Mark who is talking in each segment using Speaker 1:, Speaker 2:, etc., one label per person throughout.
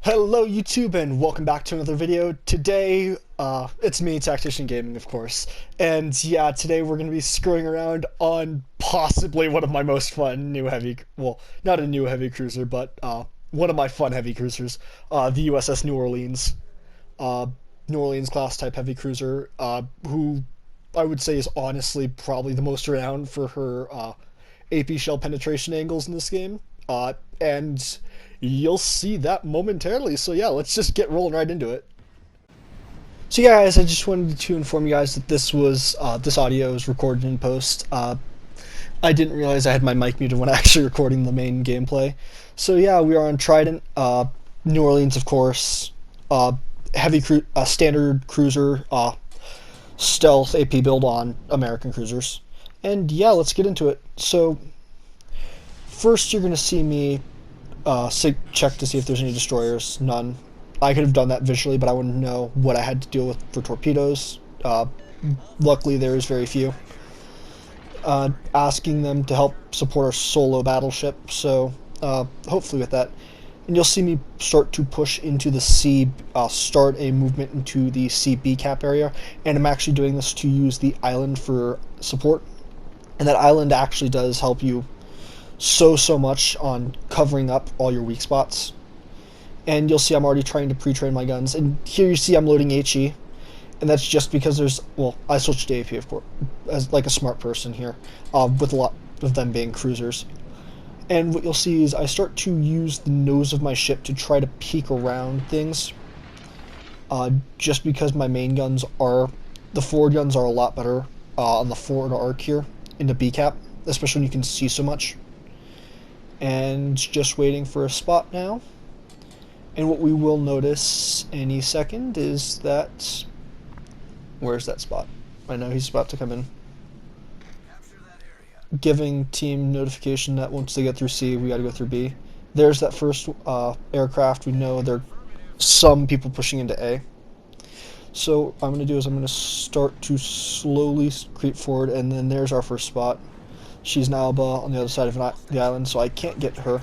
Speaker 1: Hello YouTube and welcome back to another video. Today, it's me, Tactician Gaming, of course. And yeah, today we're going to be screwing around on possibly one of my most fun new heavy, well, not a new heavy cruiser, but one of my fun heavy cruisers, the USS New Orleans. New Orleans class type heavy cruiser, who I would say is honestly probably the most renowned for her AP shell penetration angles in this game. And you'll see that momentarily. So yeah, let's just get rolling right into it. So yeah, guys, I just wanted to inform you guys that this audio is recorded in post. I didn't realize I had my mic muted when actually recording the main gameplay. So yeah, we are on Trident, New Orleans, of course, standard cruiser, stealth AP build on American cruisers. And yeah, let's get into it. So first, you're gonna see me check to see if there's any destroyers. None. I could have done that visually, but I wouldn't know what I had to deal with for torpedoes. Luckily, there is very few. Asking them to help support our solo battleship, so hopefully with that. And you'll see me start to push into the sea, start a movement into the CB cap area, and I'm actually doing this to use the island for support. And that island actually does help you so much on covering up all your weak spots. And you'll see I'm already trying to pre-train my guns, and here you see I'm loading HE, and that's just because I switched to AP, of course, as like a smart person here, with a lot of them being cruisers. And what you'll see is I start to use the nose of my ship to try to peek around things, just because my main guns the forward guns are a lot better on the forward arc here in the B cap, especially when you can see so much. And just waiting for a spot now. And what we will notice any second is that... Where's that spot? I know he's about to come in. Giving team notification that once they get through C, we gotta go through B. There's that first aircraft. We know there are some people pushing into A. So what I'm going to do is I'm going to start to slowly creep forward, and then there's our first spot. She's now on the other side of the island, so I can't get to her.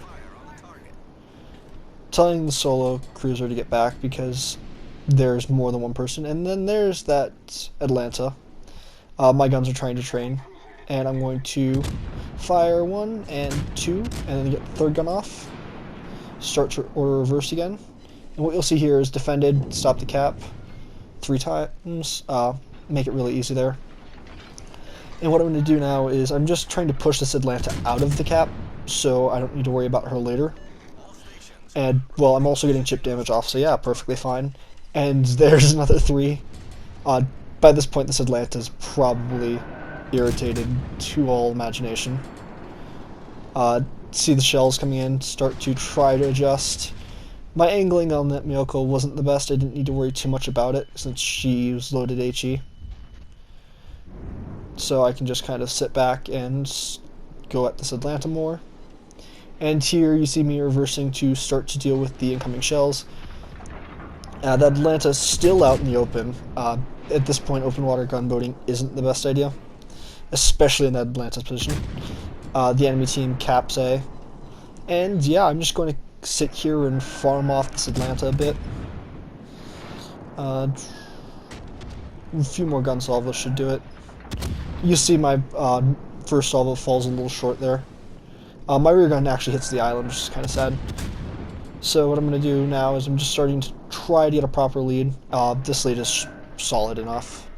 Speaker 1: Telling the solo cruiser to get back because there's more than one person. And then there's that Atlanta. My guns are trying to train, and I'm going to fire 1 and 2, and then get the third gun off. Start to order reverse again. And what you'll see here is defended, stop the cap 3 times, make it really easy there. And what I'm going to do now is I'm just trying to push this Atlanta out of the cap, so I don't need to worry about her later. And, well, I'm also getting chip damage off, so yeah, perfectly fine. And there's another 3. By this point, this Atlanta's probably irritated to all imagination. See the shells coming in, start to try to adjust. My angling on that Miyoko wasn't the best. I didn't need to worry too much about it since she was loaded HE. So I can just kind of sit back and go at this Atlanta more. And here you see me reversing to start to deal with the incoming shells. That Atlanta's still out in the open. At this point, open water gunboating isn't the best idea, especially in that Atlanta's position. The enemy team caps A. And yeah, I'm just going to sit here and farm off this Atlanta a bit. A few more gun salvos should do it. You see my first salvo falls a little short there. My rear gun actually hits the island, which is kind of sad. So what I'm going to do now is I'm just starting to try to get a proper lead. This lead is solid enough.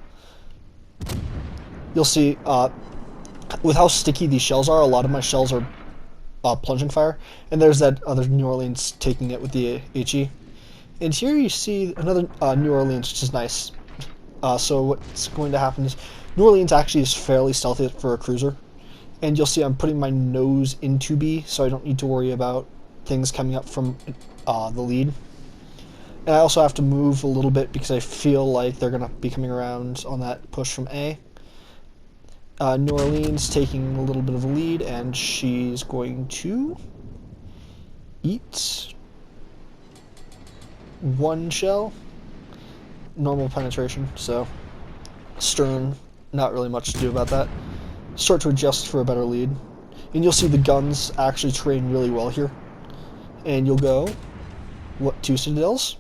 Speaker 1: You'll see, with how sticky these shells are, a lot of my shells are plunging fire. And there's that other New Orleans taking it with the HE. And here you see another New Orleans, which is nice. So what's going to happen is New Orleans actually is fairly stealthy for a cruiser. And you'll see I'm putting my nose into B, so I don't need to worry about things coming up from the lead. And I also have to move a little bit because I feel like they're going to be coming around on that push from A. New Orleans taking a little bit of a lead, and she's going to eat 1 shell. Normal penetration, so stern, not really much to do about that. Start to adjust for a better lead. And you'll see the guns actually train really well here. And you'll go what, 2 citadels.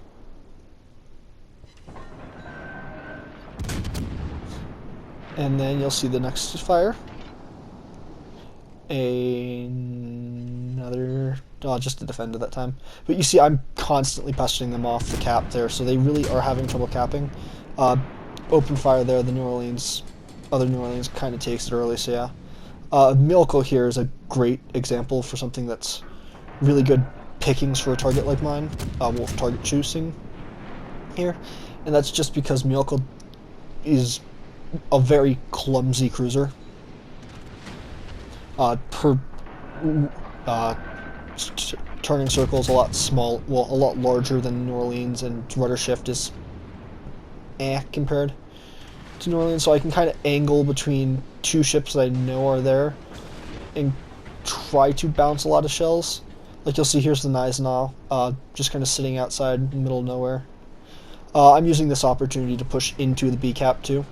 Speaker 1: And then you'll see the next fire. Another, oh, just to defend at that time. But you see, I'm constantly pestering them off the cap there, so they really are having trouble capping. Open fire there, the other New Orleans kind of takes it early, so yeah. Milko here is a great example for something that's really good pickings for a target like mine, wolf target choosing here, and that's just because Milko is a very clumsy cruiser. Turning circle is a lot a lot larger than New Orleans, and rudder shift is compared to New Orleans, so I can kind of angle between 2 ships that I know are there and try to bounce a lot of shells. Like you'll see, here's the Gneisenau, just kind of sitting outside in the middle of nowhere. I'm using this opportunity to push into the B cap too,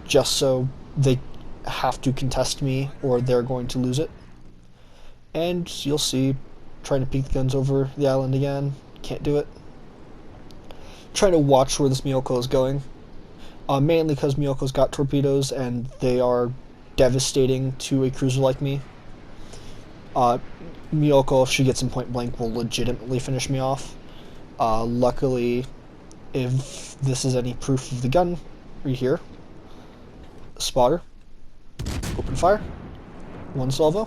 Speaker 1: just so they have to contest me or they're going to lose it. And you'll see, trying to peek the guns over the island again, can't do it. Trying to watch where this Myoko is going, mainly because Myoko's got torpedoes and they are devastating to a cruiser like me. Myoko, if she gets in point blank, will legitimately finish me off. Luckily, if this is any proof of the gun, right here, spotter, open fire, 1 salvo.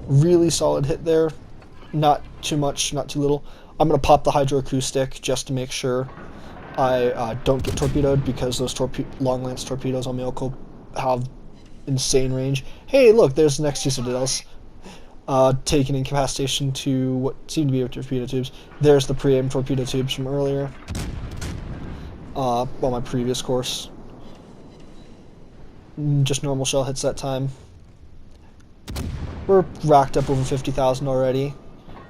Speaker 1: Really solid hit there, not too much, not too little. I'm going to pop the hydroacoustic just to make sure I don't get torpedoed, because those long lance torpedoes on Myoko have insane range. Hey, look, there's the next 2 citadels. Taking incapacitation to what seem to be torpedo tubes. There's the pre-aimed torpedo tubes from earlier. On my previous course. Just normal shell hits that time. We're racked up over 50,000 already.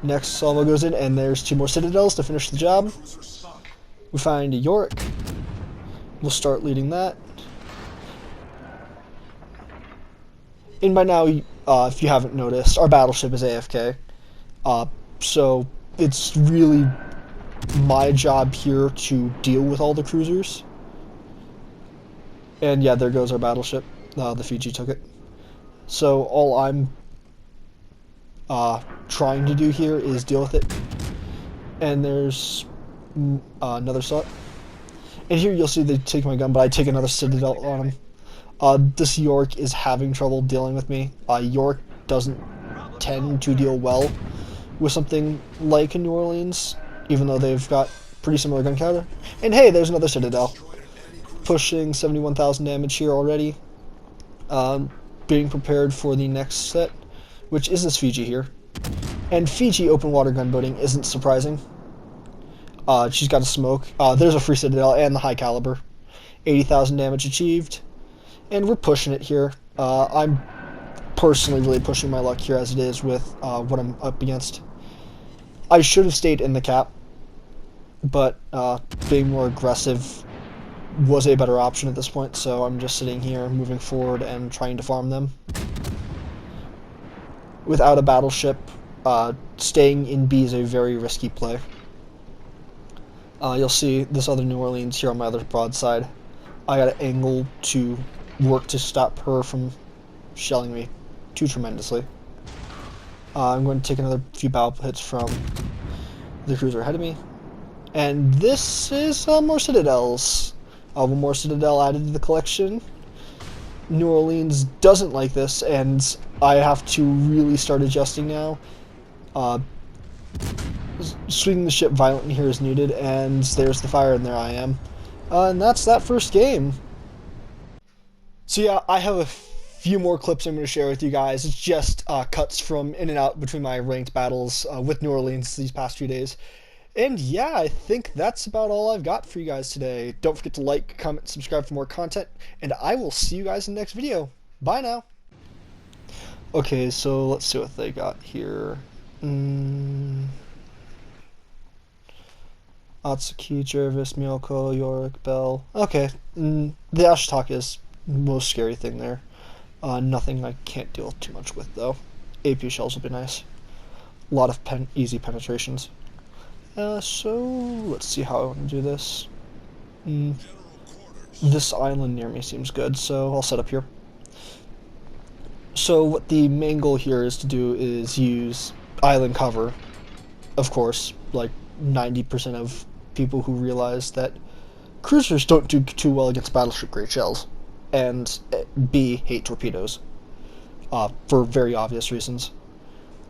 Speaker 1: Next salvo goes in, and there's 2 more citadels to finish the job. We find a York. We'll start leading that. And by now, if you haven't noticed, our battleship is AFK. So it's really my job here to deal with all the cruisers. And yeah, there goes our battleship. The Fiji took it. So all I'm trying to do here is deal with it. And there's another shot. And here you'll see they take my gun, but I take another citadel on him. This York is having trouble dealing with me. York doesn't tend to deal well with something like a New Orleans, even though they've got pretty similar gun counter. And hey, there's another citadel. Pushing 71,000 damage here already. Being prepared for the next set, which is this Fiji here. And Fiji open water gunboating isn't surprising. She's got a smoke. There's a free citadel and the high caliber. 80,000 damage achieved. And we're pushing it here. I'm personally really pushing my luck here as it is with what I'm up against. I should have stayed in the cap, but being more aggressive was a better option at this point, so I'm just sitting here moving forward and trying to farm them. Without a battleship, staying in B is a very risky play. You'll see this other New Orleans here on my other broadside. I got an angle to work to stop her from shelling me too tremendously. I'm going to take another few battle hits from the cruiser ahead of me. And this is more citadels. One more citadel added to the collection. New Orleans doesn't like this, and I have to really start adjusting now. Swinging the ship violently here is needed, and there's the fire, and there I am. And that's that first game. So yeah, I have a few more clips I'm going to share with you guys. It's just cuts from in and out between my ranked battles with New Orleans these past few days. And yeah, I think that's about all I've got for you guys today. Don't forget to like, comment, subscribe for more content, and I will see you guys in the next video. Bye now. Okay, so let's see what they got here. Atsuki, Jervis, Miyoko, Yorick, Bell. Okay, the Ashitaka is the most scary thing there. Nothing I can't deal too much with, though. AP shells will be nice. A lot of easy penetrations. So let's see how I want to do this. This island near me seems good, so I'll set up here. So what the main goal here is to do is use island cover. Of course, like 90% of people who realize that cruisers don't do too well against battleship grade shells, and B, hate torpedoes, for very obvious reasons.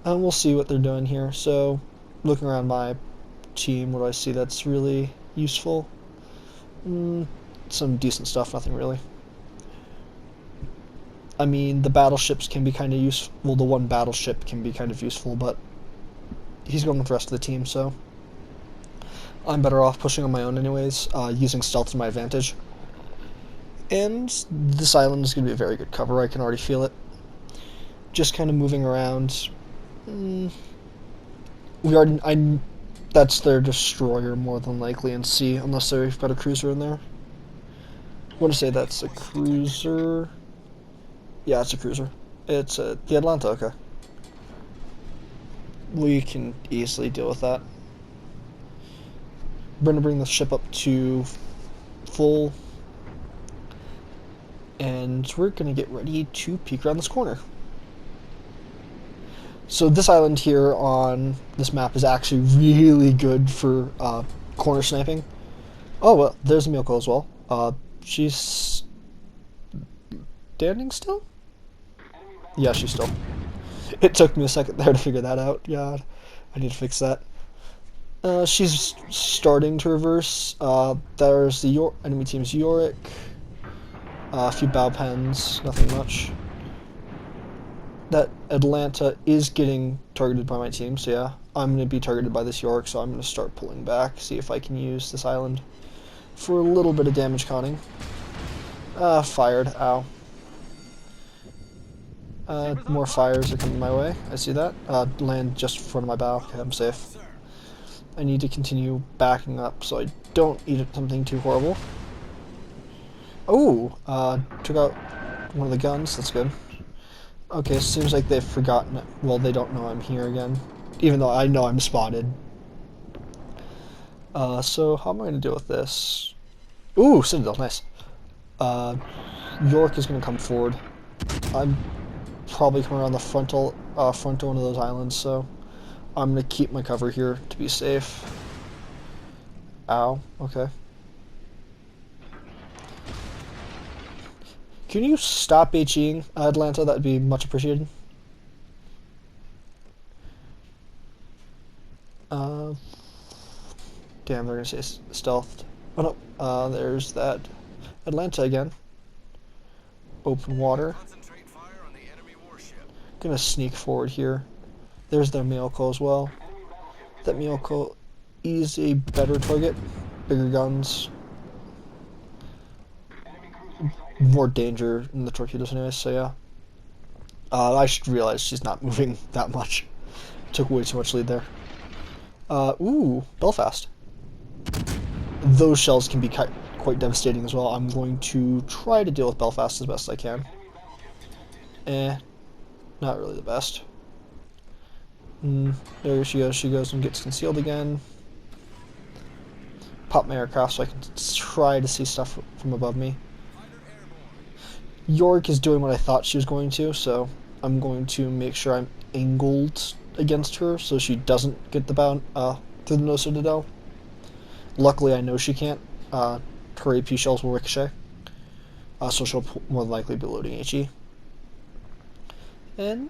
Speaker 1: And we'll see what they're doing here. So, looking around my team, what do I see that's really useful? Some decent stuff, nothing really. I mean, the battleships can be kind of useful. Well, the one battleship can be kind of useful, but he's going with the rest of the team, so I'm better off pushing on my own anyways, using stealth to my advantage. And this island is going to be a very good cover, I can already feel it. Just kind of moving around. That's their destroyer more than likely in sea, unless they've got a cruiser in there. I want to say that's a cruiser. Yeah, it's a cruiser. It's the Atlanta, okay. We can easily deal with that. We're going to bring the ship up to full, and we're going to get ready to peek around this corner. So this island here on this map is actually really good for corner sniping. Oh, well, there's a Miyoko as well. She's standing still? Yeah, she's still. It took me a second there to figure that out. God, I need to fix that. She's starting to reverse. There's the enemy team's Yorick. A few bow pens, nothing much. That Atlanta is getting targeted by my team, so yeah. I'm going to be targeted by this York, so I'm going to start pulling back, see if I can use this island for a little bit of damage conning. Fired. Ow. More fires are coming my way. I see that. Land just in front of my bow. Okay, I'm safe. I need to continue backing up so I don't eat something too horrible. Oh! Took out one of the guns. That's good. Okay, seems like they've forgotten it. Well, they don't know I'm here again. Even though I know I'm spotted. So how am I going to deal with this? Ooh, Citadel, nice. York is going to come forward. I'm probably coming around the front of one of those islands, so I'm going to keep my cover here to be safe. Ow, okay. Can you stop HEing, Atlanta? That would be much appreciated. Damn, they're gonna say stealthed. Oh no, there's that Atlanta again. Open water. Gonna sneak forward here. There's their Miyoko as well. That Miyoko is a better target. Bigger guns. More danger in the torpedoes anyway, so yeah. I should realize she's not moving that much. Took way too much lead there. Ooh, Belfast. Those shells can be quite devastating as well. I'm going to try to deal with Belfast as best I can. Not really the best. There she goes. She goes and gets concealed again. Pop my aircraft so I can try to see stuff from above me. York is doing what I thought she was going to, so I'm going to make sure I'm angled against her so she doesn't get the bound through the nose citadel. Luckily, I know she can't. Her AP shells will ricochet, so she'll more than likely be loading HE. And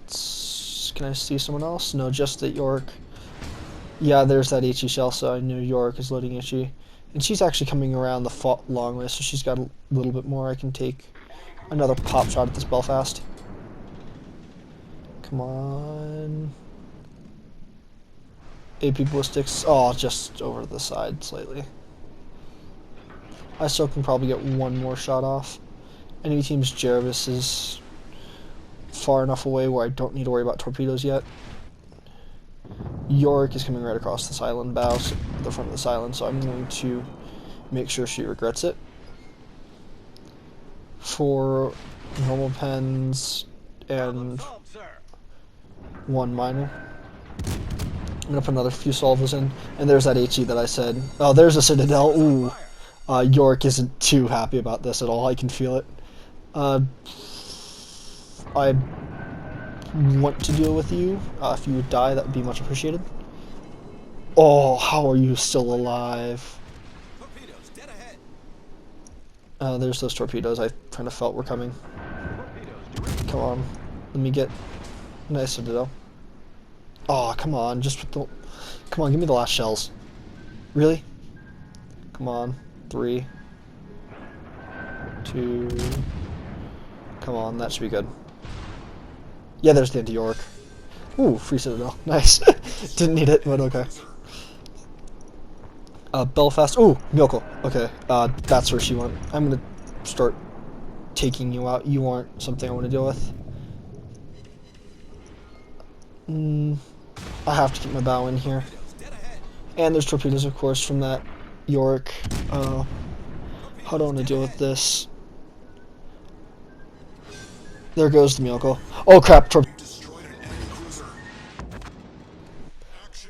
Speaker 1: can I see someone else? No, just that York. Yeah, there's that HE shell, so I knew York is loading HE. And she's actually coming around the long way, so she's got a little bit more I can take. Another pop shot at this Belfast. Come on. AP ballistics. Oh, just over to the side slightly. I still can probably get one more shot off. Enemy team's Jervis is far enough away where I don't need to worry about torpedoes yet. York is coming right across this island bow, the front of this island, so I'm going to make sure she regrets it. For normal pens and one minor. gonna put another few salvos in, and there's that HE that I said. Oh, there's a Citadel. Ooh, York isn't too happy about this at all. I can feel it. I want to deal with you. If you would die, that would be much appreciated. Oh, how are you still alive? There's those torpedoes I kind of felt were coming. Come on, let me get nice Citadel. Oh, come on, just put the... Come on, give me the last shells. Really? Come on, 3, 2... Come on, that should be good. Yeah, there's the anti-York. Ooh, free Citadel. Nice. Didn't need it, but okay. Belfast. Ooh, Miracle. Okay, that's where she went. I'm gonna start taking you out. You aren't something I want to deal with. I have to keep my bow in here. And there's torpedoes, of course, from that York. How do I want to deal with this? There goes the Miracle. Oh crap!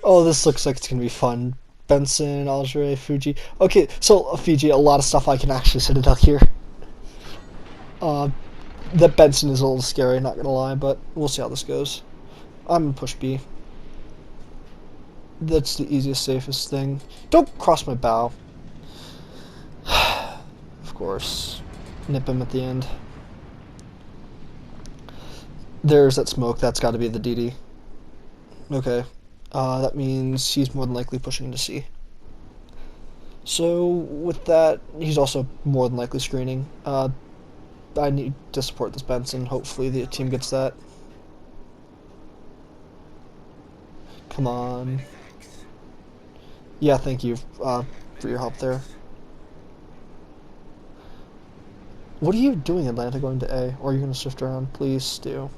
Speaker 1: Oh, this looks like it's gonna be fun. Benson, Algeria, Fuji. Okay, so Fiji, a lot of stuff I can actually Citadel here. That Benson is a little scary, not gonna lie, but we'll see how this goes. I'm gonna push B. That's the easiest, safest thing. Don't cross my bow. Of course. Nip him at the end. There's that smoke, that's gotta be the DD. Okay. That means he's more than likely pushing into C. So, with that, he's also more than likely screening. I need to support this Benson. Hopefully the team gets that. Come on. Yeah, thank you for your help there. What are you doing, Atlanta, going to A? Or are you going to shift around? Please do.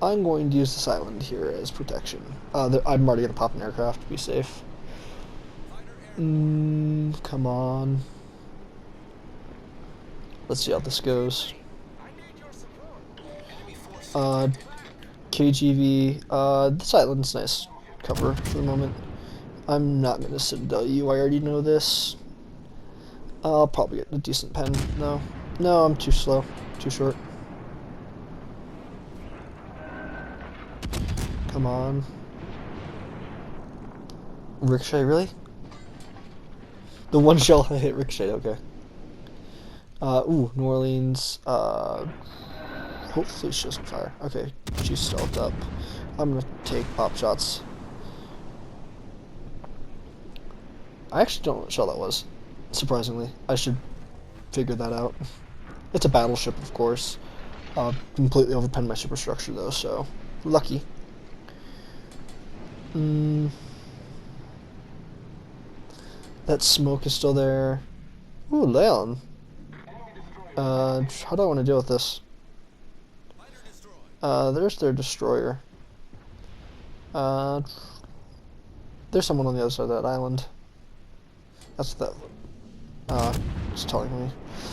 Speaker 1: I'm going to use this island here as protection. I'm already going to pop an aircraft to be safe. Come on. Let's see how this goes. KGV, this island's nice cover for the moment. I'm not going to Citadel you, I already know this. I'll probably get a decent pen. No, I'm too slow, too short. Come on. Ricochet, really? The one shell I hit Ricochet, okay. Ooh, New Orleans, hopefully she doesn't fire. Okay, she's stealthed up. I'm gonna take pop shots. I actually don't know what shell that was, surprisingly. I should figure that out. It's a battleship, of course. Completely overpenned my superstructure, though, so lucky. That smoke is still there. Ooh, Leon. How do I want to deal with this? There's their destroyer. There's someone on the other side of that island. That's that. It's telling me.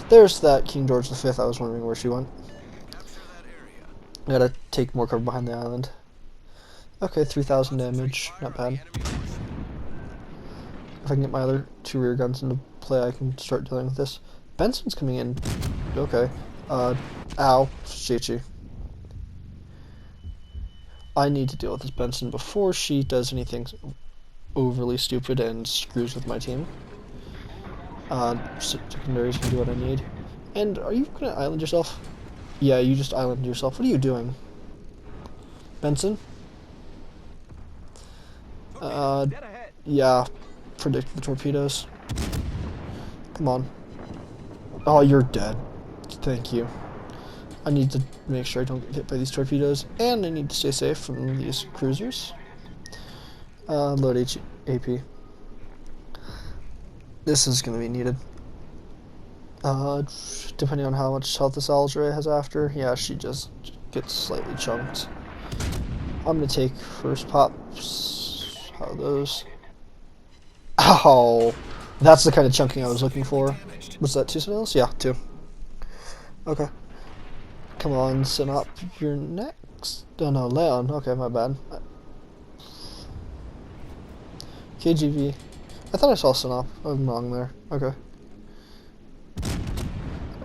Speaker 1: There's that King George V. I was wondering where she went. I gotta take more cover behind the island. Okay, 3,000 damage. Not bad. If I can get my other 2 rear guns into play, I can start dealing with this. Benson's coming in. Okay. Ow. Chichi. I need to deal with this Benson before she does anything overly stupid and screws with my team. Secondaries can do what I need. And are you gonna island yourself? Yeah, you just island yourself. What are you doing? Benson? Yeah. Predict the torpedoes. Come on. Oh, you're dead. Thank you. I need to make sure I don't get hit by these torpedoes, and I need to stay safe from these cruisers. Load AP. This is going to be needed. Depending on how much health this Algeria has after, yeah, she just gets slightly chunked. I'm going to take first pops. How are those? Ow! That's the kind of chunking I was looking for. Was that 2 Citadels? Yeah, 2. Okay. Come on, Synop, you're next. Oh no, Leon. Okay, my bad. KGV. I thought I saw Synop. I'm wrong there. Okay.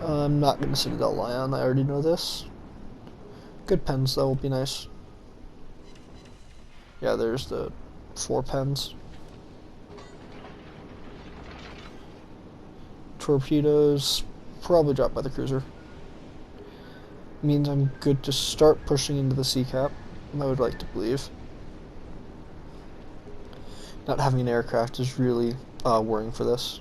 Speaker 1: I'm not going to Citadel Lion. I already know this. Good pens, though, will be nice. Yeah, there's the 4 pens. Torpedoes. Probably dropped by the cruiser. Means I'm good to start pushing into the sea cap. I would like to believe. Not having an aircraft is really worrying for this.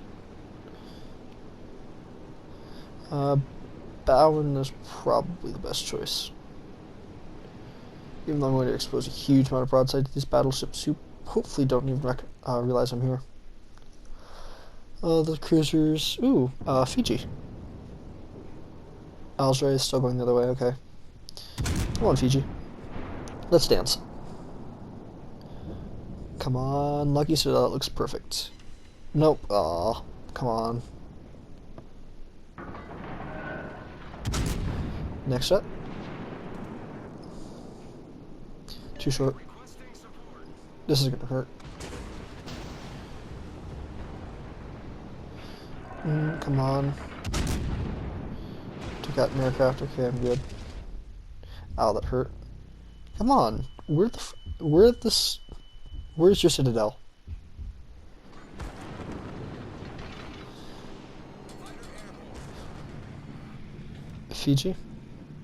Speaker 1: Bowen is probably the best choice. Even though I'm going to expose a huge amount of broadside to these battleships who hopefully don't even realize I'm here. The cruisers... Ooh, Fiji. Algeria is still going the other way, okay. Come on, Fiji. Let's dance. Come on, Lucky Citadel, that looks perfect. Nope, aw, come on. Next shot. Too short. This is gonna hurt. Come on. Took out an aircraft. Okay, I'm good. Ow, that hurt. Come on. Where's your Citadel? Fiji?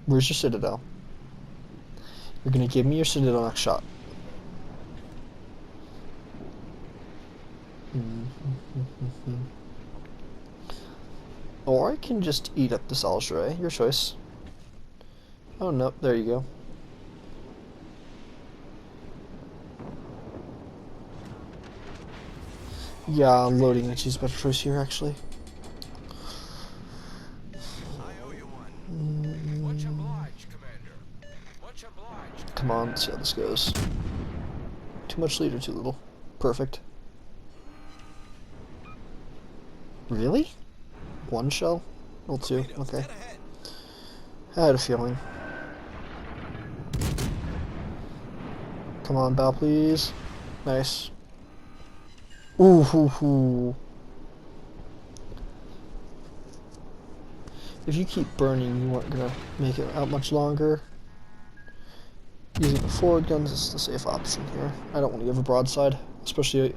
Speaker 1: Where's your Citadel? You're gonna give me your Citadel next shot. Or I can just eat up this Algeria. Your choice. Oh no, there you go. Yeah, loading and she's a better choice here actually. Come on, let's see how this goes. Too much leader, too little. Perfect. Really? 1 shell? Well, 2. Okay. I had a feeling. Come on, bow, please. Nice. Ooh, hoo, hoo. If you keep burning, you aren't gonna make it out much longer. Using the forward guns is the safe option here. I don't want to give a broadside, especially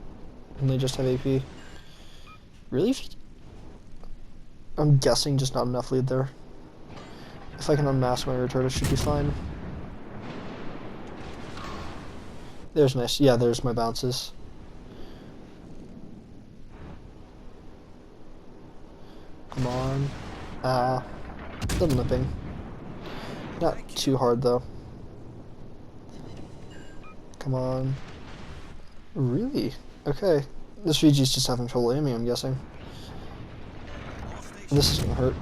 Speaker 1: when they just have AP. Really? I'm guessing just not enough lead there. If I can unmask my return, it should be fine. There's nice. Yeah, there's my bounces. Come on. The lipping. Not too hard though. Come on. Really? Okay. This Fiji's just having trouble aiming, I'm guessing. And this is gonna hurt.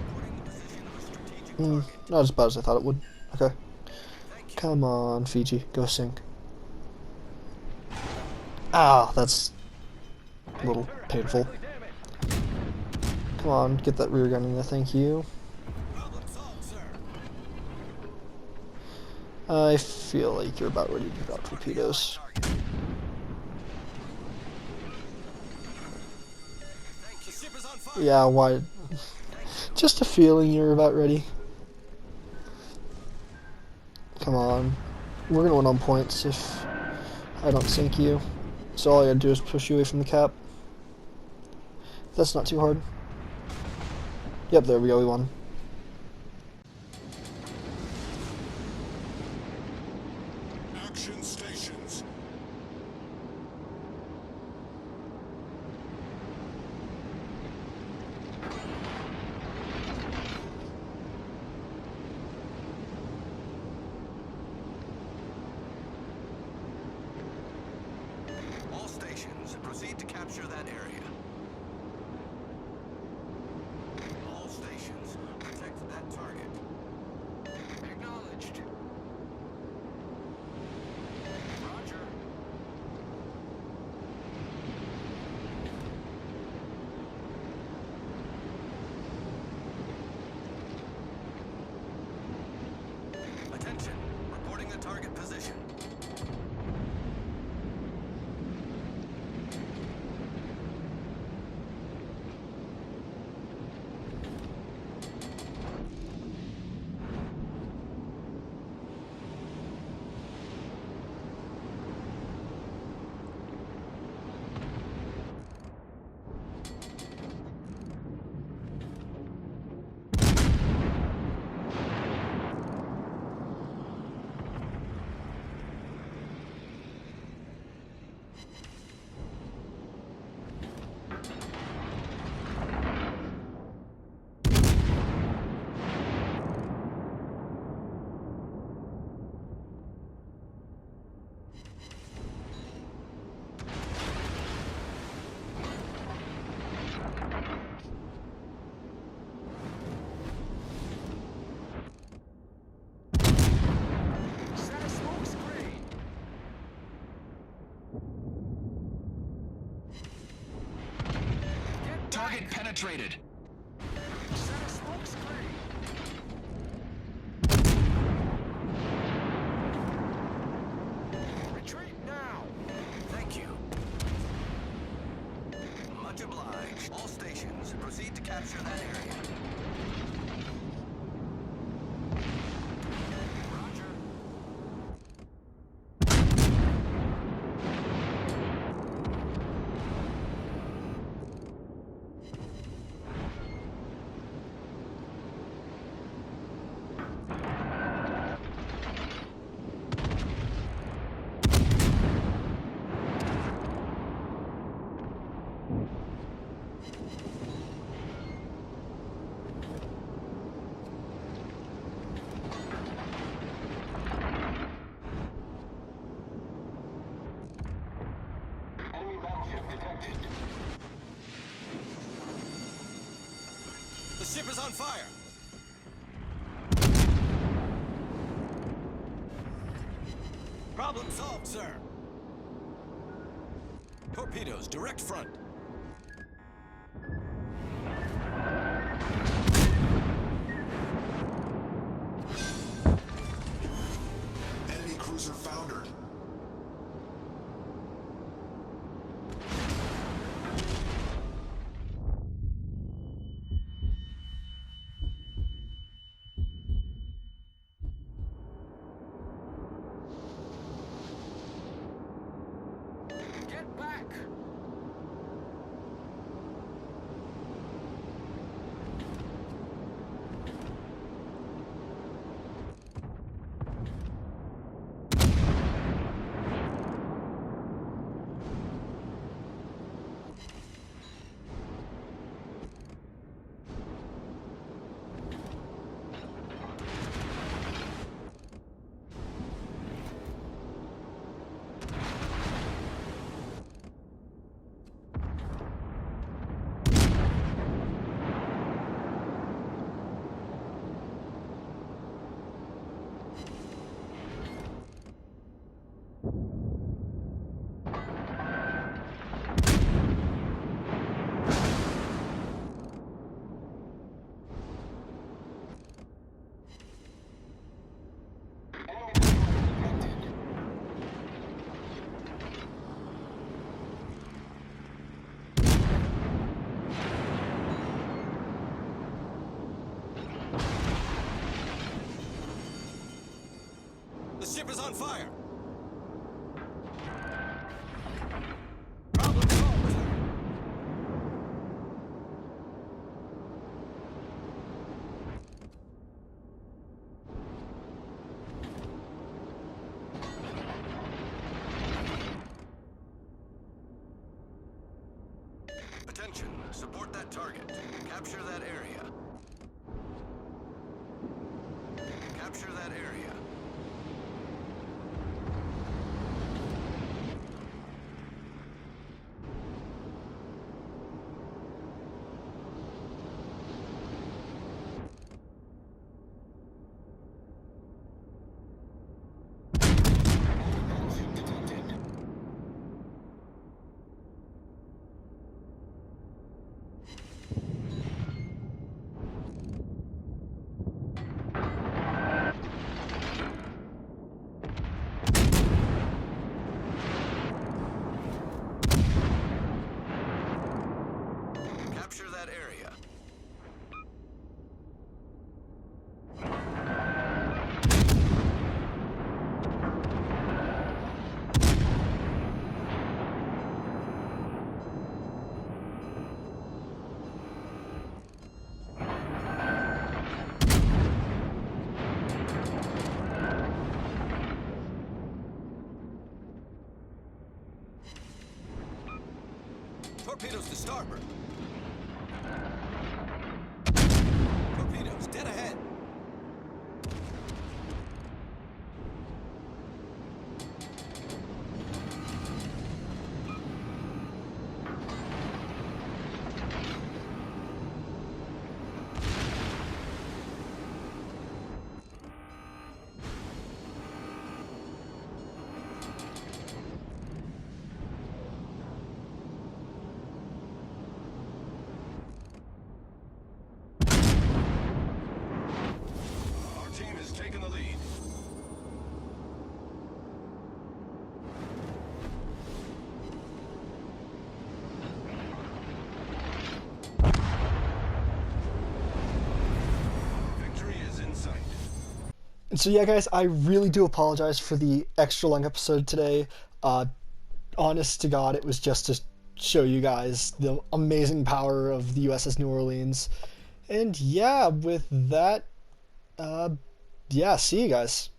Speaker 1: Not as bad as I thought it would. Okay. Come on, Fiji. Go sink. Ah, that's a little painful. Come on, get that rear gun in there, thank you. I feel like you're about ready to drop torpedoes. Yeah, why? Just a feeling you're about ready. Come on. We're gonna win on points if I don't sink you. So all I gotta do is push you away from the cap. That's not too hard. Yep, there we go, we won.
Speaker 2: Action stations. All stations, proceed to capture that area. All stations,
Speaker 3: Target penetrated.
Speaker 2: Set of smoke screen. Retreat now. Thank you. Much obliged. All stations, proceed to capture that area. Roger. Enemy battleship detected. The ship is on fire! Problem solved, sir. Torpedoes, direct front. Enemy cruiser foundered. Get back! The ship is on fire! Problem solved, sir. Attention, support that target. Capture that area. Capture that area. Capture that area. Torpedoes to starboard. Torpedoes dead ahead.
Speaker 1: And so yeah, guys, I really do apologize for the extra long episode today. Uh, Honest to God, it was just to show you guys the amazing power of the USS New Orleans. And yeah, with that, uh, yeah, see you guys.